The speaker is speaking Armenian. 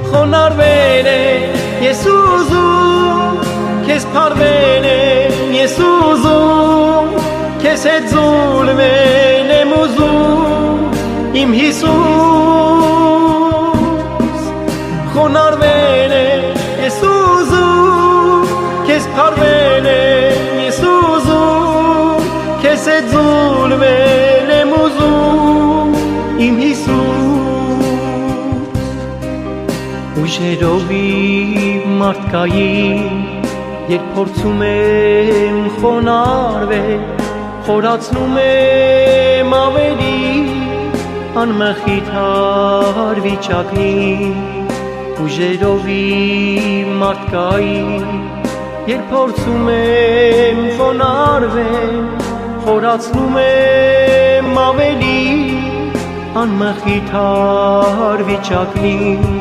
խոնարհվել է ես ուզում քեզ փարվել եմ ես ուզում քեզ հետ զուլվել եմ ուզում իմ Հիսուս խոնարհվել եմ ես ուզում քեզ փարվել եմ ես ուզում քեզ հետ զուլվել եմ ուզում իմ Հիսուս ուժերով իմ մարդկային երբ փորձում եմ խոնարհվել խորացնում եմ ավելի անմխիթար վիճակին ուժերով իմ մարդկային երբ փորձում եմ խոնարհվել խորացնում եմ ավելի անմխիթար վիճակին